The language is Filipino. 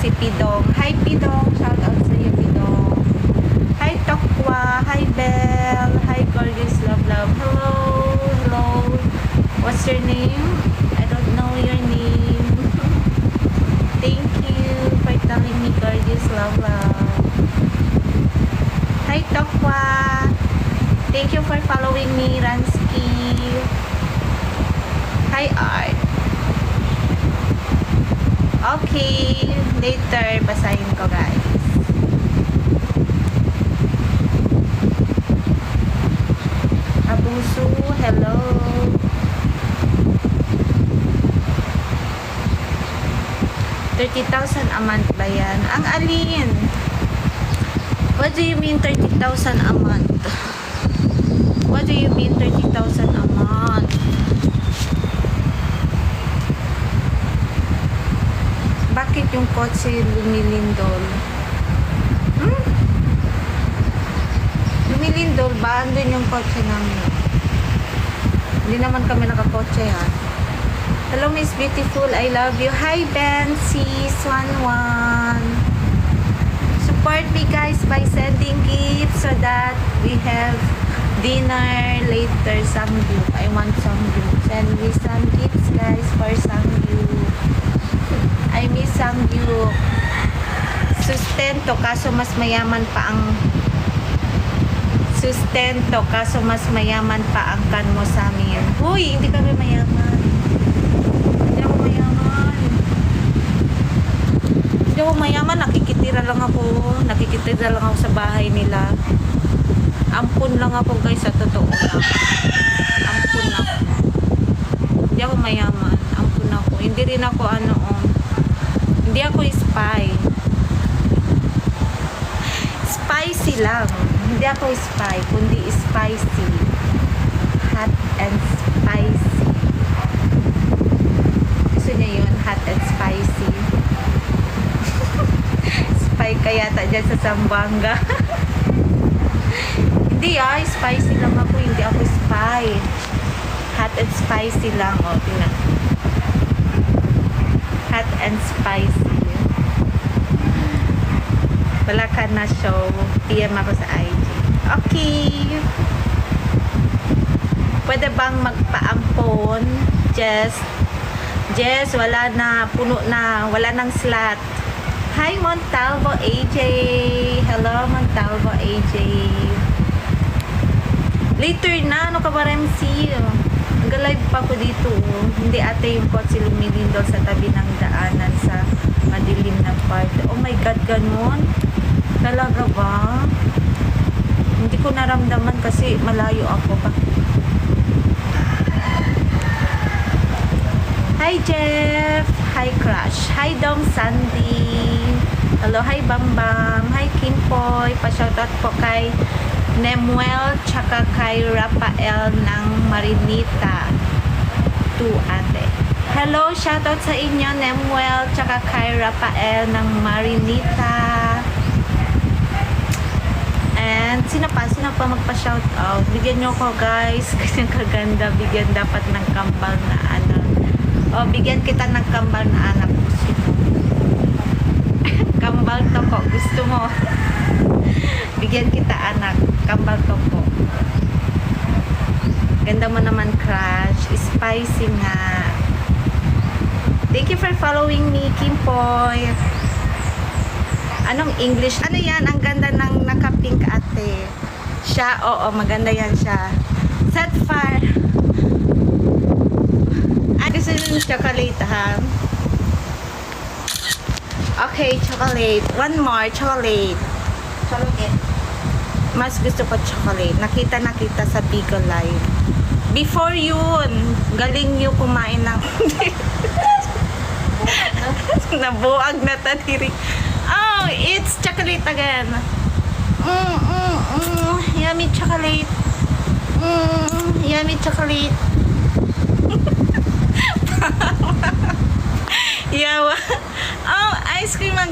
si Pidong. Hi Pidong, shout out sa iyo Pidong. Hi Tokwa, hi Belle, hi Gorgeous Love Love. Hello, hello. What's your name? I don't know your name. Thank you for telling me Gorgeous Love Love. Hi Tokwa. Thank you for following me, Ransky. Hi Art. Okay, later basahin ko guys. Abuso, hello. $30,000 a month ba yan? Ang alin? What do you mean 30,000 a month? What do you mean 30,000 a month? Bakit yung kotse lumilindol? Lumilindol ba? Andun yung kotse namin. Hindi naman kami nakakotse ha. Hello Miss Beautiful, I love you. Hi Bency, Swan1. Support me guys by sending gifts so that we have dinner later. Samgyup. I want samgyup. Send me some gifts guys for samgyup. I miss samgyup. Sustento kaso mas mayaman pa ang kan mo sa amin. Uy, hindi kami mayaman. Hindi ako mayaman. Hindi ako mayaman. Nakikitira lang ako sa bahay nila. Ampun lang ako guys, sa totoo lang. Ampun ako. Hindi ako mayaman. Ampun ako. Hindi rin ako hindi ako spy. Spicy lang. Hindi ako spy, kundi spicy. Hot and spicy. Gusto niya yun? Hot and spicy. Spy ka yata dyan sa Zamboanga. Hindi spicy lang ako. Hindi ako spy. Hot and spicy lang. O, tingnan. Hot and spicy. Wala ka na show. PM ako sa IG. Okay. Pwede bang magpaampon? Jess, wala na. Puno na. Wala nang slot. Hi, Montalvo AJ. Hello, Montalvo AJ. Later na. Ano ka ba, MC? Nag-live pa ako dito. Hindi ate yung kotse lumilindol sa tabi ng daanan sa madilim na part. Oh my God, ganun? Talaga ba? Hindi ko naramdaman kasi malayo ako pa. Hi Jeff! Hi Crush! Hi Dom Sandy! Hello, hi Bambam! Hi Kimpoy! Pa-shoutout po kay Nemuel tsaka kay Rafael ng Marinita. To ate. Hello, shoutout sa inyo Nemuel tsaka kay Rafael ng Marinita. And sino pa magpa-shoutout? Bigyan nyo ko guys. Kasi kaganda. Bigyan dapat ng kambal na anak. O, bigyan kita ng kambal na anak. Gusto mo? Kambal to po. Gusto mo? Bigyan kita anak. Kambal to po. Ganda mo naman Crush. Spicy nga. Thank you for following me, Kimpoy. Anong English? Ano yan? Ang ganda ng naka-pink ate. Siya, oo, maganda yan siya. Set fire. Gusto yung chocolate, ha? Okay, chocolate. One more, chocolate. Chocolate. Mas gusto ko chocolate. Nakita sa Bigo Live. Before yun, galing nyo kumain ng... Nabuag na tadiri. Oh, it's chocolate again. Yummy chocolate. Yummy chocolate. Yawa. Oh, ice cream again.